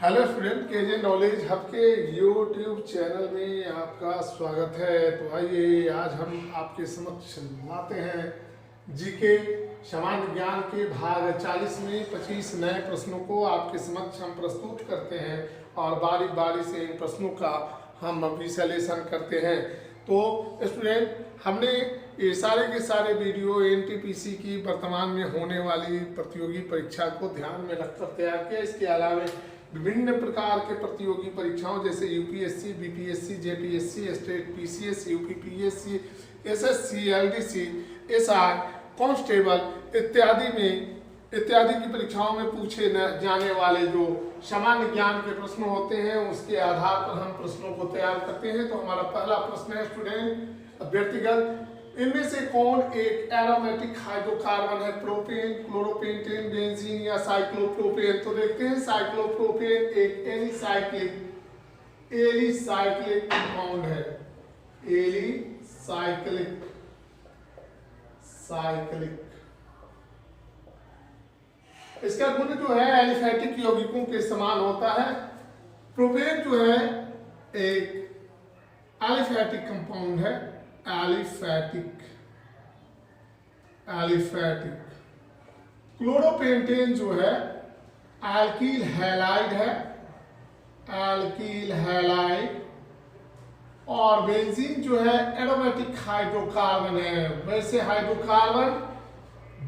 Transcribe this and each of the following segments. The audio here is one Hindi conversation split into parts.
Hello student, KJ knowledge hub के यूट्यूब चैनल में आपका स्वागत है। तो आइए आज हम आपके समक्ष लाते हैं जीके सामान्य ज्ञान के भाग 40 में 25 नए प्रश्नों को आपके समक्ष हम प्रस्तुत करते हैं और बारी बारी से इन प्रश्नों का हम विश्लेषण करते हैं। तो स्टूडेंट, हमने ये सारे के सारे वीडियो एनटीपीसी की वर्तमान में होने वाली प्रतियोगी परीक्षा को ध्यान में रखकर तैयार किया। इसके अलावा विभिन्न प्रकार के प्रतियोगी परीक्षाओं जैसे UPSC, BPSC, JPSC, state PCS, UPPSC, SSC, LDC, SI, constable इत्यादि की परीक्षाओं में पूछे जाने वाले जो सामान्य ज्ञान के प्रश्न होते हैं उसके आधार पर हम प्रश्नों को तैयार करते हैं। तो हमारा पहला प्रश्न है स्टूडेंट, व्यक्तिगत इनमें से कौन एक एरोमेटिक हाइड्रोकार्बन है? प्रोपेन, क्लोरोपेंटेन, बेंजीन या साइक्लोप्रोपेन? तो देखते हैं, साइक्लोप्रोपेन एक एलिसाइक्लिक कंपाउंड है। साइक्लिक इसका गुण जो है एलिफैटिक यौगिकों के समान होता है। प्रोपेन जो है एक एलिफैटिक कंपाउंड है। एलिफैटिक क्लोरोपेंटेन जो है एल्कील हैलाइड है। और बेंजीन जो है एरोमेटिक हाइड्रोकार्बन है। वैसे हाइड्रोकार्बन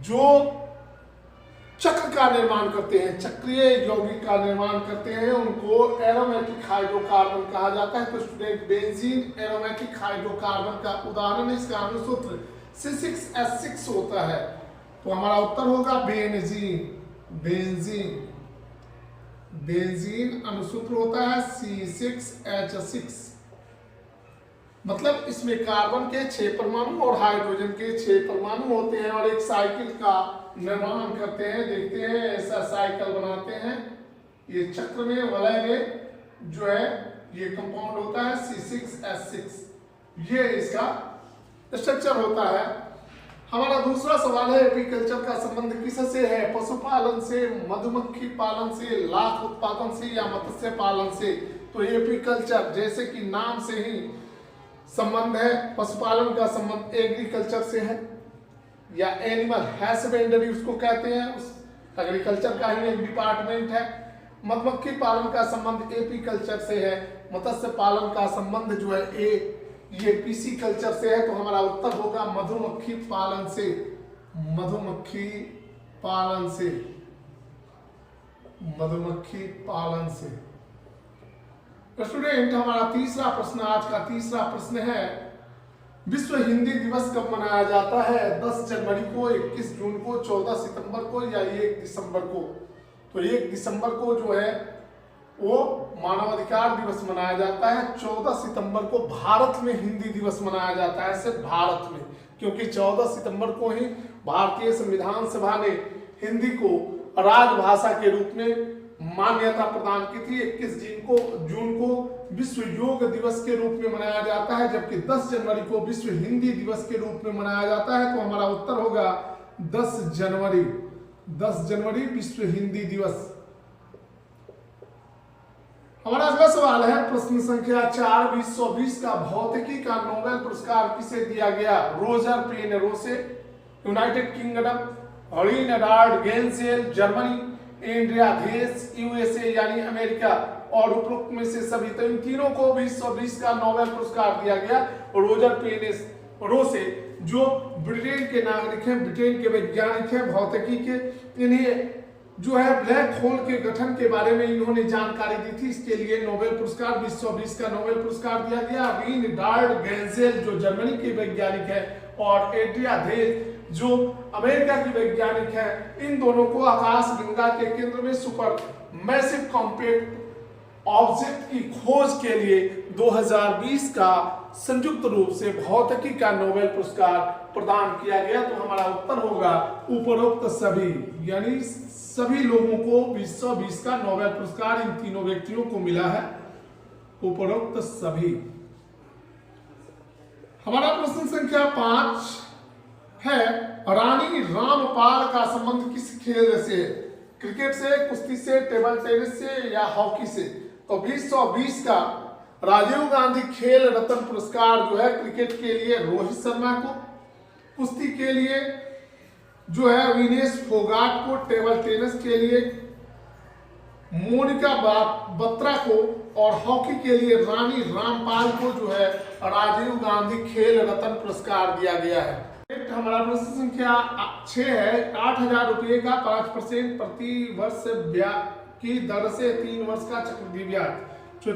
जो चक्र का निर्माण करते हैं, चक्रीय यौगिक का निर्माण करते हैं, उनको एरोमेटिक हाइड्रोकार्बन कहा जाता है। तो स्टूडेंट, बेंजीन एरोमेटिक हाइड्रोकार्बन का उदाहरण है। इसका अनुसूत्र C6H6 होता है। तो हमारा उत्तर होगा बेंजीन अनुसूत्र होता है C6H6। मतलब इसमें कार्बन के 6 परमाणु और हाइड्रोजन के 6 परमाणु होते हैं और एक साइकिल का निर्माण करते हैं। देखते हैं, ऐसा साइकिल बनाते हैं। ये चक्र में वलय में जो है ये कंपाउंड होता है C6H6। ये इसका स्ट्रक्चर होता है। हमारा दूसरा सवाल है, एपीकल्चर का संबंध किससे है? पशुपालन से, मधुमक्खी पालन से, लाख उत्पादन से या मत्स्य पालन से? तो एपीकल्चर जैसे कि नाम से ही संबंध है, पशुपालन का संबंध एग्रीकल्चर से है या एनिमल हस्बेंडरी उसको कहते हैं, उस एग्रीकल्चर का ही एक डिपार्टमेंट है। मधुमक्खी पालन का संबंध एपीकल्चर से है। मत्स्य पालन का संबंध जो है ये पीसीकल्चर से है। तो हमारा उत्तर होगा मधुमक्खी पालन से। स्टूडेंट, हमारा तीसरा प्रश्न, आज का तीसरा प्रश्न है, विश्व हिंदी दिवस कब मनाया जाता है? 10 जनवरी को, 21 जून को, 14 सितंबर को या 1 दिसंबर को? तो 1 दिसंबर को जो है वो मानवाधिकार दिवस मनाया जाता है। 14 सितंबर को भारत में हिंदी दिवस मनाया जाता है, सिर्फ भारत में, क्योंकि 14 सितंबर को ही भारतीय संविधान सभा ने हिंदी को राजभाषा के रूप में मान्यता प्रदान की थी। 21 जून को विश्व योग दिवस के रूप में मनाया जाता है, जबकि 10 जनवरी को विश्व हिंदी दिवस के रूप में मनाया जाता है। तो हमारा उत्तर होगा 10 जनवरी विश्व हिंदी दिवस। हमारा अगला सवाल है, प्रश्न संख्या 4, 2020 का भौतिकी का नोबेल पुरस्कार किसे दिया गया? Roger Penrose, United Kingdom, Reinhard Genzel, Germany, India देश, यूएसए यानी अमेरिका, और उपरोक्त में से सभी। तो इन तीनों को 2020 का नोबेल पुरस्कार दिया गया। और रोजर पेनरोसे जो ब्रिटेन के नागरिक हैं, ब्रिटेन के वैज्ञानिक हैं भौतिकी के, इन्हें जो है ब्लैक होल के गठन के बारे में इन्होंने जानकारी दी थी। इसके लिए नोबेल पुरस्कार 2020 का नोबेल पुरस्कार दिया गया। रिनहार्ड गेंसेल जो जर्मनी के वैज्ञानिक है और एड्रिया धेल जो अमेरिका की वैज्ञानिक है, इन दोनों को आकाश गंगा के केंद्र में सुपर मैसिव कॉम्पैक्ट ऑब्जेक्ट की खोज के लिए 2020 का संयुक्त रूप से भौतिकी का नोबेल पुरस्कार प्रदान किया गया। तो हमारा उत्तर होगा उपरोक्त सभी, यानी सभी लोगों को 2020 का नोबेल पुरस्कार इन तीनों व्यक्तियों को मिला है, उपरोक्त सभी। हमारा प्रश्न संख्या 5 है, रानी रामपाल का संबंध किस खेल से? क्रिकेट से, कुश्ती से, टेबल टेनिस से या हॉकी से। तो 2020 का राजीव गांधी खेल रत्न पुरस्कार जो है क्रिकेट के लिए रोहित शर्मा को, कुश्ती के लिए जो है विनेश फोगाट को, टेबल टेनिस के लिए मोनिका बत्रा को और हॉकी के लिए रानी रामपाल को जो है राजीव गांधी खेल रत्न पुरस्कार दिया गया है। हमारा प्रश्न संख्या 6 है। 8,000 रुपये का 5% प्रति वर्ष की दर से 3 वर्ष का चक्रवृद्धि ब्याज, जो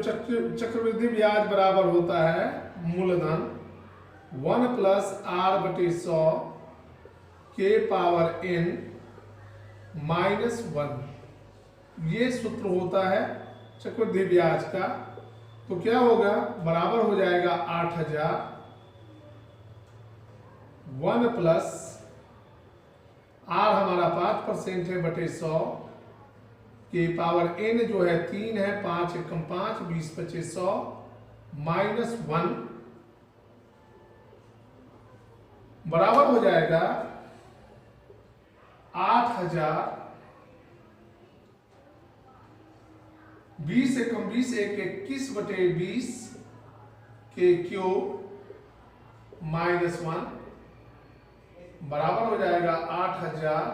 चक्रवृद्धि ब्याज बराबर होता है मूलधन 1 + r/100 के पावर n -1, ये सूत्र होता है चक्रवृद्धि ब्याज का। तो क्या होगा, बराबर हो जाएगा 8,000 1 + r हमारा 5% है बटे 100 के पावर n जो है 3 है, 5 × 5 20 × 25 100 -1 बराबर हो जाएगा 8,000 20 × 20 21 बटे 20 के क्यूब -1 बराबर हो जाएगा 8,000।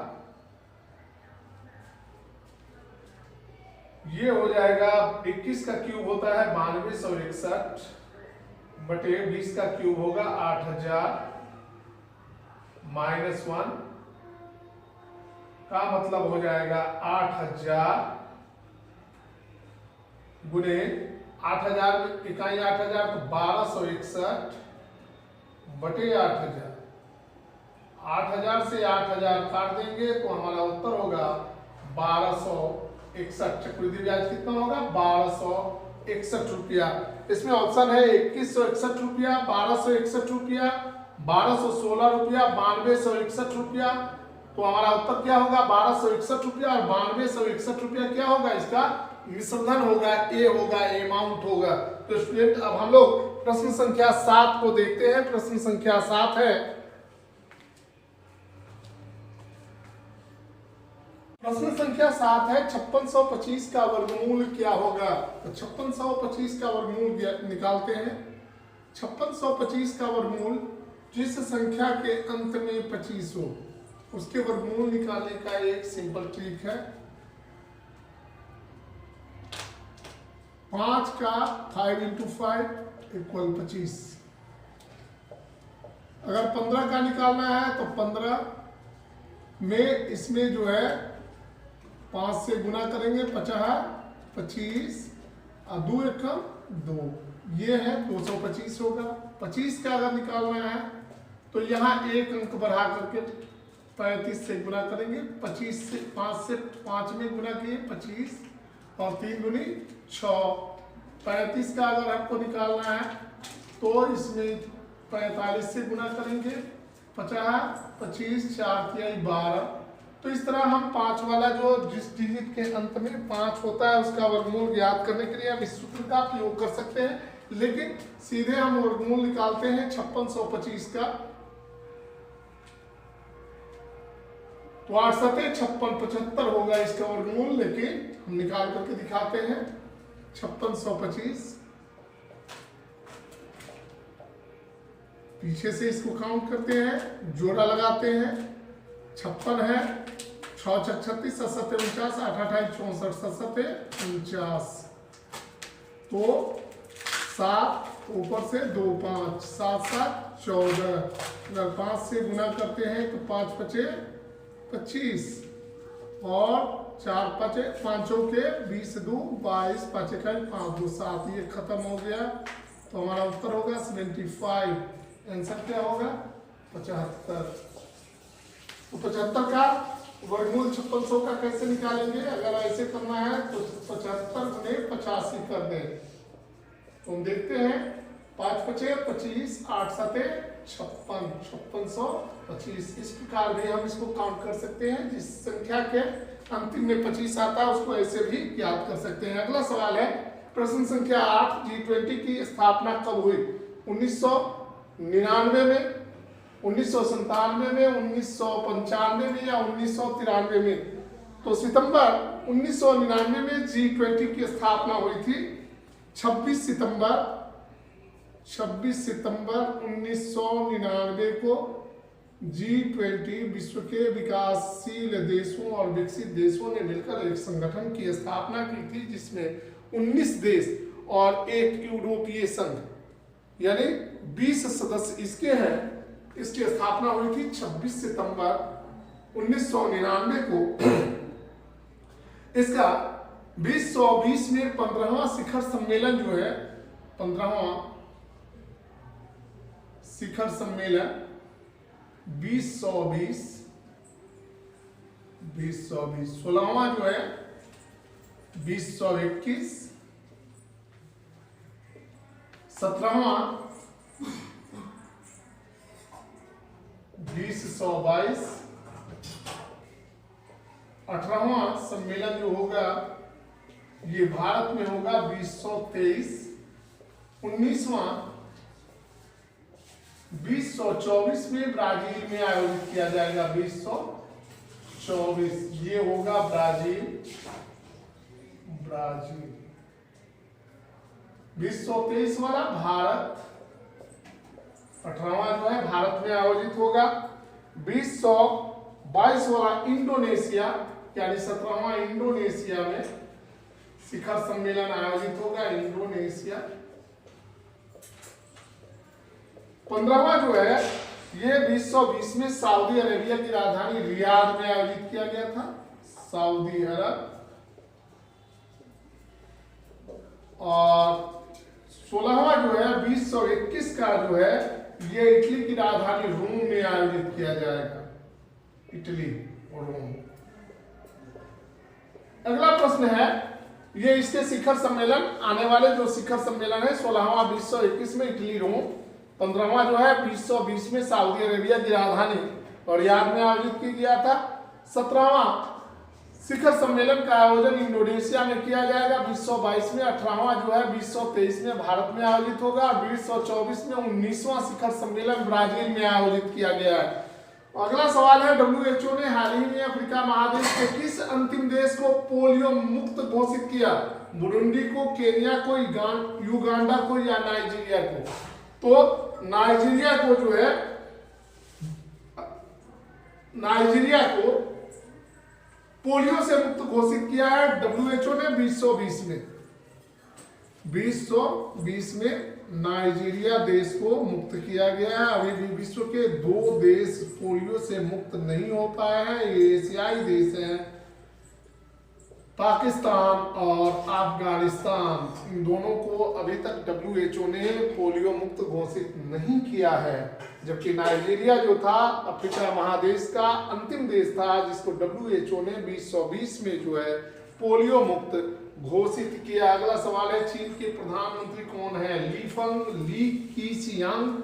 ये हो जाएगा 21 का क्यूब होता है 9261 बटे 20 का क्यूब होगा 8,000 -1 का मतलब हो जाएगा 8,000 गुने 8,000 इकाई 8,000 तो 1261 बटे 8,000। 8,000 से 8,000 काट देंगे तो हमारा उत्तर होगा 1261। चक्रवृद्धि ब्याज कितना होगा, 1261 रुपया। इसमें ऑप्शन है 2161 रुपया, 1261 रुपया, 1216 रुपया, 9261 रुपया। तो हमारा उत्तर क्या होगा, 1261 रुपया और 9261 रुपया क्या होगा, इसका विसर्धन होगा, ए होगा, अमाउंट होगा। तो स्टूडेंट अब हम लोग प्रश्न संख्या 7 को देखते हैं। प्रश्न संख्या 7 है, प्रश्न संख्या 7 है 5625 का वर्गमूल क्या होगा। तो 5625 का वर्गमूल निकालते हैं। 5625 का वर्गमूल जिस संख्या के अंत में 25 हो उसके वर्गमूल निकालने का एक सिंपल ट्रिक है। 5 का 5 × 5 = 25। अगर 15 का निकालना है तो 15 में इसमें जो है 5 से गुना करेंगे, 50 25 और 2 × 2 ये है 225 होगा। 25 का अगर निकालना है तो यहाँ एक अंक बढ़ा करके 35 से गुना करेंगे। 25 से 5 से 5 में गुना किए 25 और 3 दूनी 6। 35 का अगर आपको निकालना है तो इसमें 45 से गुना करेंगे। 50 25 4 × 12। तो इस तरह हम 5 वाला जो जिस डिजिट के अंत में 5 होता है उसका वर्गमूल ज्ञात करने के लिए हम इस सूत्र का प्रयोग कर सकते हैं, लेकिन सीधे हम वर्गमूल निकालते हैं 5625 का। तो 8 × 7 = 56 75 होगा इसका वर्गमूल, लेकिन हम निकाल करके दिखाते हैं 5625। पीछे से इसको काउंट करते हैं, जोड़ा लगाते हैं। 56 है, 6 × 6 = 36, 7 × 7 = 49, 8 × 8 = 64, 7 × 49। तो 7 ऊपर से 2 5 7 7 14। अगर 5 से गुना करते हैं तो 5 × 5 = 25 और 4 × 5 = 5 के 20 2 22 5 × 1 5 2 7। ये खत्म हो गया तो हमारा उत्तर होगा 75। आंसर क्या होगा 75। तो 75 का वर्गमूल 5600 का कैसे निकालेंगे। अगर ऐसे करना है तो 75 × 85 कर दें। तो हम देखते हैं 5 × 5 = 25, 8 × 7 = 56, 5625। इस प्रकार भी हम इसको काउंट कर सकते हैं। जिस संख्या के अंतिम में 25 आता है उसको ऐसे भी याद कर सकते हैं। अगला सवाल है प्रश्न संख्या 8, G20 की स्थापना कब हुई। 1999 में, 1997 में, 1995 में या 1993 में। तो सितंबर 1999 में G20 की स्थापना हुई थी। 26 सितंबर 1999 को G20 विश्व के विकासशील देशों और विकसित देशों ने मिलकर एक संगठन की स्थापना की थी, जिसमें 19 देश और एक यूरोपीय संघ यानी 20 सदस्य इसके हैं। इसकी स्थापना हुई थी 26 सितंबर 1999 को। इसका 2020 में 15वां शिखर सम्मेलन जो है, 15वां शिखर सम्मेलन 2020, 16वां जो है 2021, 17वां 2022, 18वां सम्मेलन जो होगा ये भारत में होगा 2023, 19वां 2024 में ब्राजील में आयोजित किया जाएगा। 2024 ये होगा ब्राजील। 2023 वाला भारत, 18वां जो है भारत में आयोजित होगा। 2022 वाला इंडोनेशिया यानी 17वां इंडोनेशिया में शिखर सम्मेलन आयोजित होगा, इंडोनेशिया। 15वां जो है ये 2020 में सऊदी अरेबिया की राजधानी रियाद में आयोजित किया गया था, सऊदी अरब। और 16वां जो है 2021 का जो है ये इटली की राजधानी रोम में आयोजित किया जाएगा, इटली और रोम। अगला प्रश्न है, ये इसके शिखर सम्मेलन आने वाले जो शिखर सम्मेलन है 16वां 2021 में इटली रोम, 15वां जो है 2020 में सऊदी अरेबिया की राजधानी और रियाद में आयोजित किया गया था। 17वां शिखर सम्मेलन का आयोजन इंडोनेशिया में किया जाएगा 2022 में। 18वां जो है 2023 में भारत में आयोजित होगा और 2024 में 19वां शिखर सम्मेलन ब्राजील में आयोजित किया गया है। अगला सवाल है, WHO ने हाल ही में अफ्रीका महादेश के किस अंतिम देश को पोलियो मुक्त घोषित किया? बुरुंडी को, केन्या को, युगांडा को या नाइजीरिया को? तो नाइजीरिया को जो है, नाइजीरिया को पोलियो से मुक्त घोषित किया है WHO ने 2020 में। 2020 में नाइजीरिया देश को मुक्त किया गया है। अभी भी विश्व के 2 देश पोलियो से मुक्त नहीं हो पाए हैं, ये एशियाई देश हैं, पाकिस्तान और अफगानिस्तान। इन दोनों को अभी तक WHO ने पोलियो मुक्त घोषित नहीं किया है, जबकि नाइजीरिया जो था अफ्रीका महादेश का अंतिम देश था जिसको WHO ने 2020 में जो है पोलियो मुक्त घोषित किया। अगला सवाल है, चीन के प्रधानमंत्री कौन है? ली कीचियांग,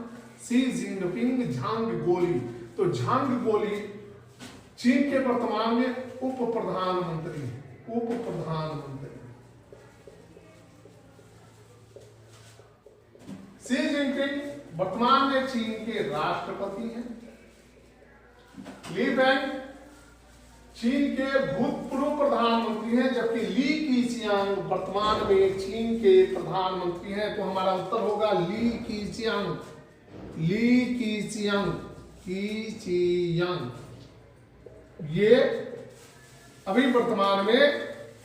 शी जिनपिंग, झांग गोली। तो झांग गोली चीन के वर्तमान में उप प्रधानमंत्री हैं, उप प्रधानमंत्री। शी जिनपिंग वर्तमान में चीन के राष्ट्रपति हैं। ली पेंग चीन के भूतपूर्व प्रधानमंत्री हैं, जबकि ली कीचियांग वर्तमान में चीन के प्रधानमंत्री हैं। तो हमारा उत्तर होगा ली कीचियांग। ली कीचियांग, कीचियांग ये अभी वर्तमान में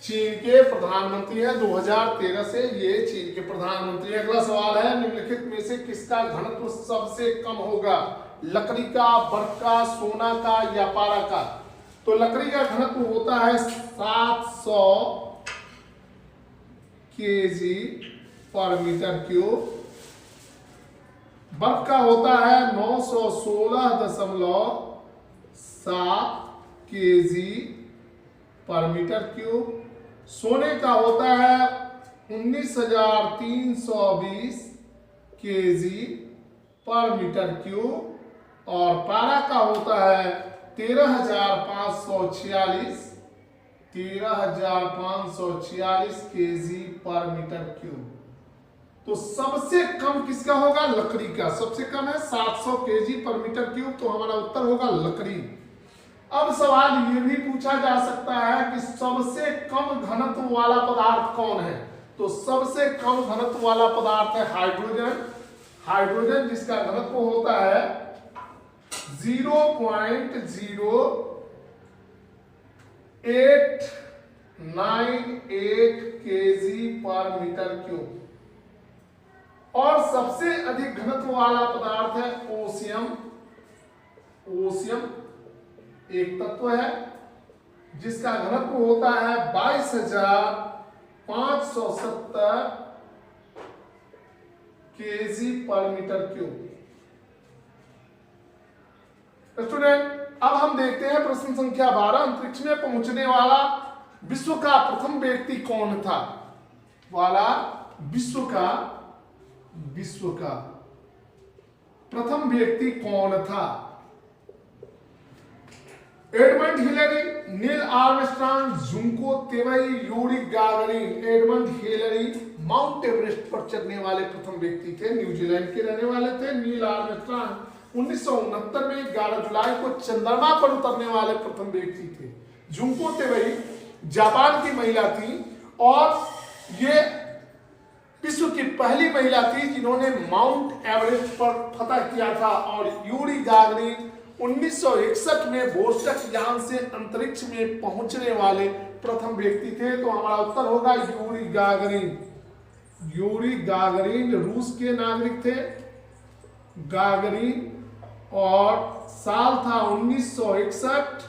चीन के प्रधानमंत्री हैं। 2013 से ये चीन के प्रधानमंत्री हैं। अगला सवाल है, निम्नलिखित में से किसका घनत्व सबसे कम होगा? लकड़ी का, बर्फ का, सोना का या पारा का? तो लकड़ी का घनत्व होता है 700 kg पर मीटर क्यूब। बर्फ का होता है 916.7 kg पर मीटर क्यूब। सोने का होता है 19,320 kg पर मीटर क्यूब और पारा का होता है 13,546 kg पर मीटर क्यूब। तो सबसे कम किसका होगा? लकड़ी का। सबसे कम है 700 kg पर मीटर क्यूब, तो हमारा उत्तर होगा लकड़ी। अब सवाल ये भी पूछा जा सकता है कि सबसे कम घनत्व वाला पदार्थ कौन है। तो सबसे कम घनत्व वाला पदार्थ है हाइड्रोजन। हाइड्रोजन जिसका घनत्व होता है 0.0898 केजी पर मीटर क्यूब। और सबसे अधिक घनत्व वाला पदार्थ है ओसियम। ओसियम एक तत्व है जिसका घनत्व होता है 22,570 केजी पर मीटर क्यूब। स्टूडेंट, अब हम देखते हैं प्रश्न संख्या 12। अंतरिक्ष में पहुंचने वाला विश्व का प्रथम व्यक्ति कौन था? विश्व का प्रथम व्यक्ति कौन था? Edmund Hillary, Neil Armstrong, Junko Tabei, Yuri Gagarin. Edmund Hillary Mount Everest पर चढ़ने वाले प्रथम व्यक्ति थे, न्यूजीलैंड के रहने वाले थे। नील आर्मस्ट्रांग 1969 में 11 जुलाई को चंद्रमा पर उतरने वाले प्रथम व्यक्ति थे। जुंको तेवई जापान की महिला थी और ये विश्व की पहली महिला थी जिन्होंने माउंट एवरेस्ट पर फतह किया था। और यूरी गागरिन 1961 में वोस्टक यान से अंतरिक्ष में पहुंचने वाले प्रथम व्यक्ति थे। तो हमारा उत्तर होगा यूरी गागरिन। यूरी गागरिन रूस के नागरिक थे। गागरिन और साल था 1961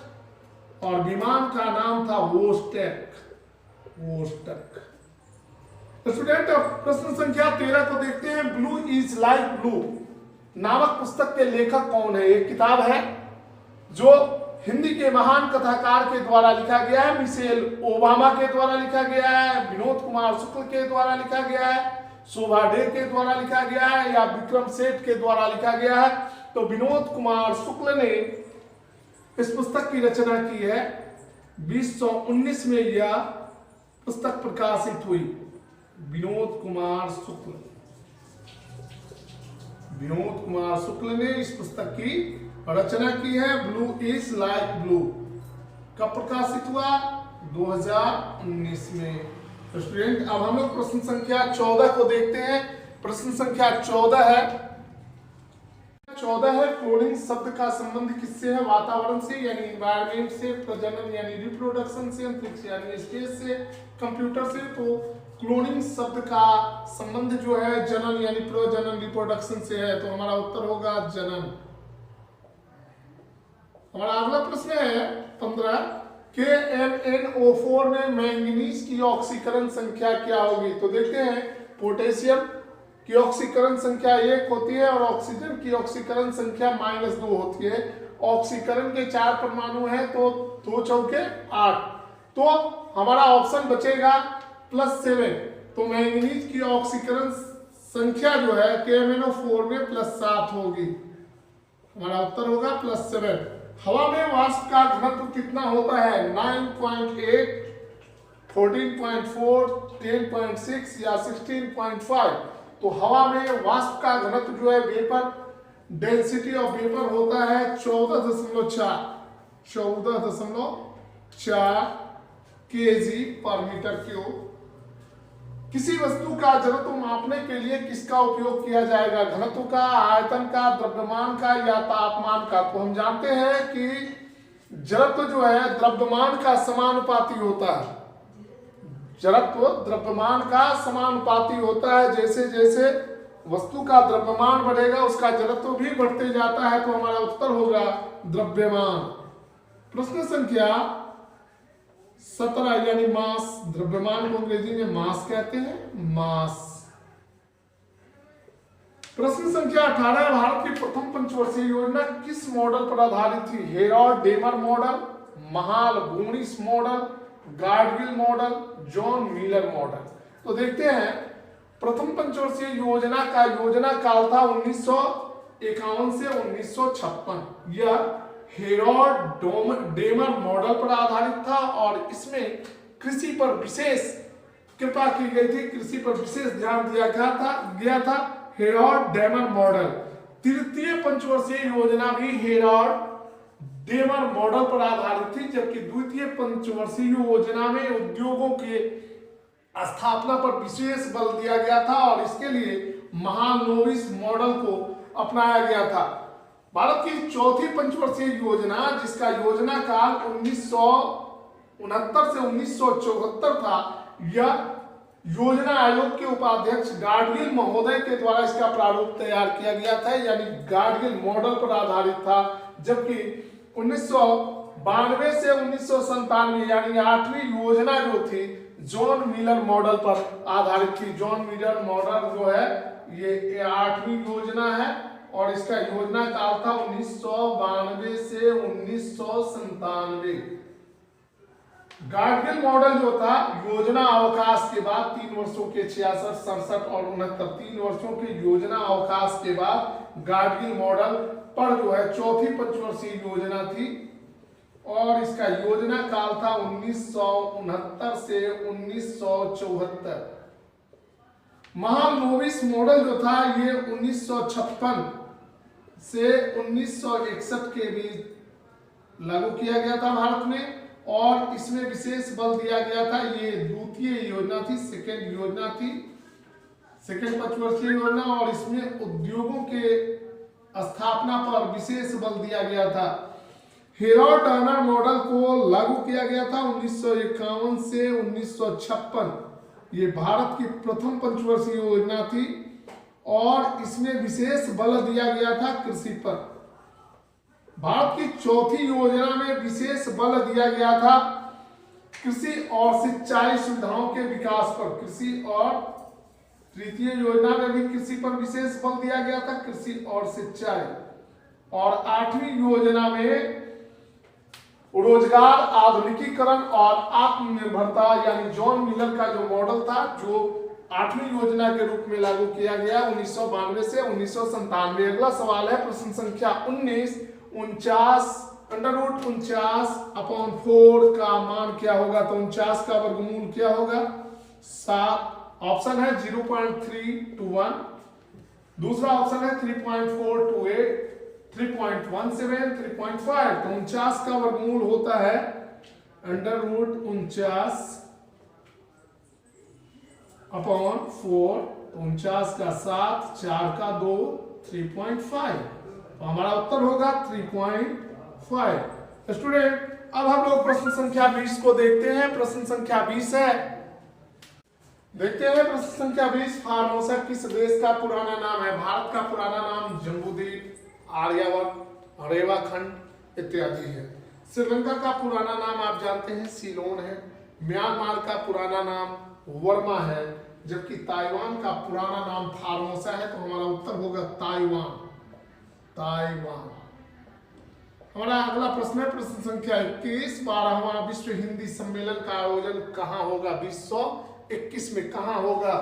और विमान का नाम था वोस्टक। स्टूडेंट, प्रश्न संख्या 13 को देखते हैं। ब्लू इज लाइक ब्लू नामक पुस्तक के लेखक कौन है? एक किताब है जो हिंदी के महान कथाकार के द्वारा लिखा गया है। मिशेल ओबामा के द्वारा लिखा गया है, विनोद कुमार शुक्ल के द्वारा लिखा गया है, शोभा डे के द्वारा लिखा गया है या विक्रम सेठ के द्वारा लिखा गया है। तो विनोद कुमार शुक्ल ने इस पुस्तक की रचना की है। 2019 में यह पुस्तक प्रकाशित हुई। विनोद कुमार शुक्ल ने इस पुस्तक की रचना की है, ब्लू इज लाइक ब्लू। कब प्रकाशित हुआ? 2019 में। तो स्टूडेंट, अब हम लोग प्रश्न संख्या 14 को देखते हैं। प्रश्न संख्या 14 है क्लोनिंग शब्द का संबंध किससे है? वातावरण से यानी एनवायरनमेंट से, प्रजनन यानी रिप्रोडक्शन से, अंतरिक्ष यानी स्पेस से, कंप्यूटर से। तो क्लोनिंग शब्द का संबंध जो है जनन यानी प्रजनन रिप्रोडक्शन से है। तो हमारा उत्तर होगा जनन। हमारा अगला प्रश्न है 15। KMnO4 में मैंगनीज की ऑक्सीकरण संख्या क्या होगी? तो देखते हैं, पोटेशियम की ऑक्सीकरण संख्या 1 होती है और ऑक्सीजन की ऑक्सीकरण संख्या -2 होती है। ऑक्सीकरण के 4 परमाणु हैं तो 2 चौके 8। तो हमारा ऑप्शन बचेगा +7। तो मैंगनीज की ऑक्सीकरण संख्या जो है KMnO4 में +7 होगी। हमारा उत्तर होगा +7। हवा में वाष्प का घनत्व कितना होता है? 9.8, 14.4, 10.6 या 16.5। तो हवा में वाष्प का घनत्व जो है वेपर डेंसिटी ऑफ वेपर होता है 14.4 केजी पर मीटर क्यूब। किसी वस्तु का जड़त्व मापने के लिए किसका उपयोग किया जाएगा? घनत्व का, आयतन का, द्रव्यमान का या तापमान का? तो हम जानते हैं कि जड़त्व जो है द्रव्यमान का समानुपाती होता है। जड़त्व द्रव्यमान का समानुपाती होता है। जैसे जैसे वस्तु का द्रव्यमान बढ़ेगा उसका जड़त्व भी बढ़ते जाता है। तो हमारा उत्तर होगा द्रव्यमान। प्रश्न संख्या 17 यानी मास। द्रव्यमान को अंग्रेजी में मास कहते हैं, मास। प्रश्न संख्या 18। भारत की प्रथम पंचवर्षीय योजना किस मॉडल पर आधारित थी? Harold Domar model, Mahalanobis model, Gadgil model, John Miller model. तो देखते हैं, प्रथम पंचवर्षीय योजना का योजना काल था 1951 से 1956। यह हेरॉल्ड डेमर मॉडल पर आधारित था और इसमें कृषि पर विशेष कृपा की गई थी, कृषि पर विशेष ध्यान दिया गया था। Harold Domar model. तृतीय पंचवर्षीय योजना भी हेरॉल्ड डेमर मॉडल पर आधारित थी, जबकि द्वितीय पंचवर्षीय योजना में उद्योगों के स्थापना पर विशेष बल दिया गया था और इसके लिए महालनोबिस मॉडल को अपनाया गया था। भारत की चौथी पंचवर्षीय योजना, जिसका योजना काल 1969 से 1974 था, यह योजना आयोग के उपाध्यक्ष गाडगिल महोदय के द्वारा इसका प्रारूप तैयार किया गया था, यानी गाडगिल मॉडल पर आधारित था। जबकि 1992 से 1997 यानी 8वीं योजना जो थी जॉन मिलर मॉडल पर आधारित थी। जॉन मिलर मॉडल जो है ये 8वीं योजना है और इसका योजना काल था 1992 से 1997। गाडगिल मॉडल जो था योजना अवकाश के बाद 3 वर्षों के 66, 67 और 69 3 वर्षों के योजना अवकाश के बाद गाडगिल मॉडल पर जो है चौथी पंचवर्षीय योजना थी और इसका योजना काल था 1969 से 1974। महालनोबिस मॉडल जो था ये 1956 से 1961 के बीच लागू किया गया था भारत में और इसमें विशेष बल दिया गया था। ये द्वितीय योजना थी, सेकेंड योजना थी, सेकेंड पंचवर्षीय योजना और इसमें उद्योगों के स्थापना पर विशेष बल दिया गया था। हेरोल्ड टर्नर मॉडल को लागू किया गया था 1951 से 1956। ये भारत की प्रथम पंचवर्षीय योजना थी और इसमें विशेष बल दिया गया था कृषि पर। भारत की चौथी योजना में विशेष बल दिया गया था कृषि और सिंचाई सुविधाओं के विकास पर। कृषि और तृतीय योजना में भी कृषि पर विशेष बल दिया गया था, कृषि और सिंचाई। और 8वीं योजना में रोजगार, आधुनिकीकरण और आत्मनिर्भरता यानी जॉन मिलर का जो मॉडल था जो 8वीं योजना के रूप में लागू किया गया 1992 से 1997। अगला सवाल है प्रश्न संख्या 19। 49/4 का मान क्या होगा? तो 49 का वर्गमूल क्या होगा? 7। ऑप्शन है 0.321, दूसरा ऑप्शन है 3.428, 3.17, 3.5। तो 49 का वर्गमूल होता है √49/4। 49 का 7, 4 का 2, 3.5। तो हमारा उत्तर होगा 3.5। स्टूडेंट अब हम लोग प्रश्न संख्या 20 को देखते हैं। प्रश्न संख्या 20 है, देखते हैं प्रश्न संख्या 20। फार्मोसा किस देश का पुराना नाम है? भारत का पुराना नाम जम्बूद्वीप, आर्यावर्त, रेवाखंड इत्यादि है। श्रीलंका का पुराना नाम आप जानते हैं सीलोन है। म्यांमार का पुराना नाम वर्मा है, जबकि ताइवान का पुराना नाम फार्मोसा है। तो हमारा उत्तर होगा ताइवान। हमारा अगला प्रश्न है प्रश्न संख्या 21। 12वां विश्व हिंदी सम्मेलन का आयोजन कहाँ होगा? 2021 में कहाँ होगा?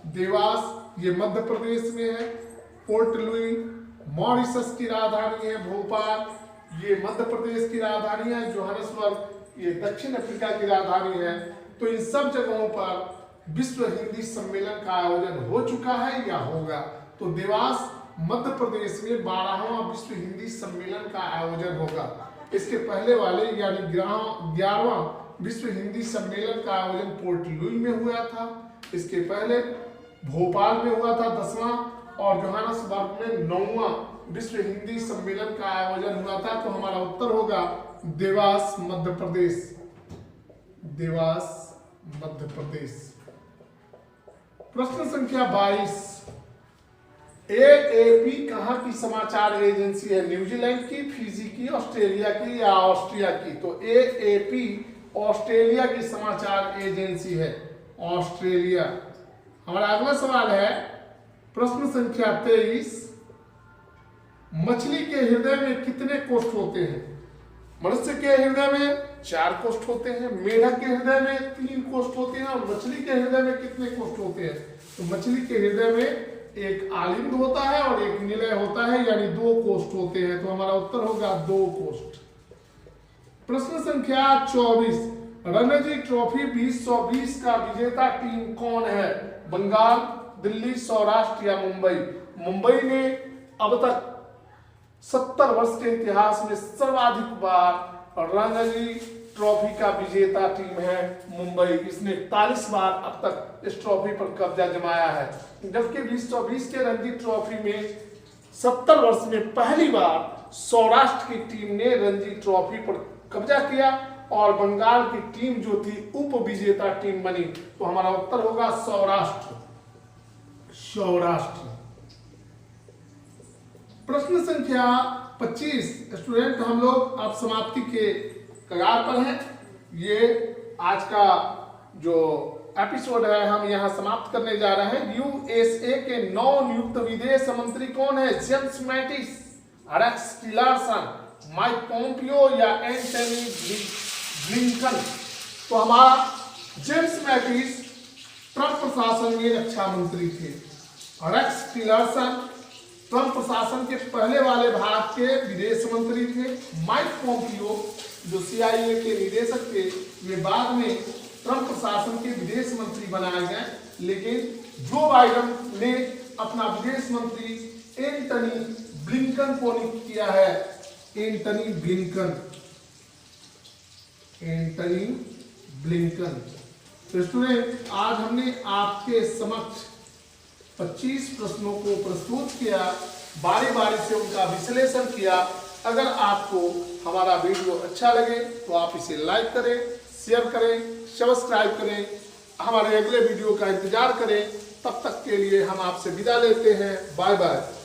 देवास, ये मध्य प्रदेश में है। पोर्ट लुई मॉरिशस की राजधानी है। भोपाल, ये मध्य प्रदेश की राजधानी है। जोहानिसबर्ग, ये दक्षिण अफ्रीका की राजधानी है। तो इन सब जगहों पर विश्व हिंदी सम्मेलन का आयोजन हो चुका है या होगा। तो देवास मध्य प्रदेश में 12वां विश्व हिंदी सम्मेलन का आयोजन होगा। इसके पहले वाले यानी 11वां विश्व हिंदी सम्मेलन का आयोजन पोर्ट लुई में हुआ था। इसके पहले भोपाल में हुआ था 10वां और जोहानिसबर्ग में 9वां विश्व हिंदी सम्मेलन का आयोजन हुआ था। तो हमारा उत्तर होगा देवास मध्य प्रदेश। देवास मध्य प्रदेश। प्रश्न संख्या 22। AAP कहाँ की समाचार एजेंसी है? न्यूजीलैंड की, फिजी की, ऑस्ट्रेलिया की या ऑस्ट्रिया की? तो AAP ऑस्ट्रेलिया की समाचार एजेंसी है, ऑस्ट्रेलिया। हमारा अगला सवाल है प्रश्न संख्या 23। मछली के हृदय में कितने कोष्ठ होते हैं? मनुष्य के हृदय में 4 कोष्ठ होते हैं, मेढक के हृदय में 3 कोष्ठ होते हैं और मछली के हृदय में कितने कोष्ठ होते हैं? तो मछली के हृदय में एक आलिंद होता है और एक निलय होता है, यानी 2 कोष्ठ होते हैं। तो हमारा उत्तर होगा 2 कोष्ठ। प्रश्न संख्या 24। रणजी ट्रॉफी 2020 का विजेता टीम कौन है? बंगाल, दिल्ली, सौराष्ट्र या मुंबई? मुंबई ने अब तक 70 वर्ष के इतिहास में सर्वाधिक बार रणजी ट्रॉफी का विजेता टीम है मुंबई। इसने 41 बार अब तक इस ट्रॉफी पर कब्जा जमाया है, जबकि 2024 के रणजी ट्रॉफी में 70 वर्ष में पहली बार सौराष्ट्र की टीम ने रणजी ट्रॉफी पर कब्जा किया और बंगाल की टीम जो थी उप विजेता टीम बनी। तो हमारा उत्तर होगा सौराष्ट्र। सौराष्ट्र। प्रश्न संख्या 25। स्टूडेंट, हम लोग अब समाप्ति के कगार पर हैं। ये आज का जो एपिसोड है हम यहाँ समाप्त करने जा रहे हैं। यूएसए के नवनियुक्त विदेश मंत्री कौन है? James Mattis, Rex Tillerson, Mike Pompeo या एंटनी ब्लिंकन? तो हमारा जेम्स मैटिस ट्रंप प्रशासन में रक्षा मंत्री थे। रेक्स टिलरसन ट्रंप प्रशासन के पहले वाले भाग के विदेश मंत्री थे। माइक पोम्पियो जो CIA के निदेशक थे, वे बाद में ट्रंप प्रशासन के विदेश मंत्री बनाए गए, लेकिन जो बाइडेन ने अपना विदेश मंत्री एंटनी ब्लिंकन को नियुक्त किया है। Antony Blinken. Antony Blinken. तो स्टूडेंट, आज हमने आपके समक्ष 25 प्रश्नों को प्रस्तुत किया, बारी बारी से उनका विश्लेषण किया। अगर आपको हमारा वीडियो अच्छा लगे तो आप इसे लाइक करें, शेयर करें, सब्सक्राइब करें, हमारे अगले वीडियो का इंतजार करें। तब तक के लिए हम आपसे विदा लेते हैं। Bye bye.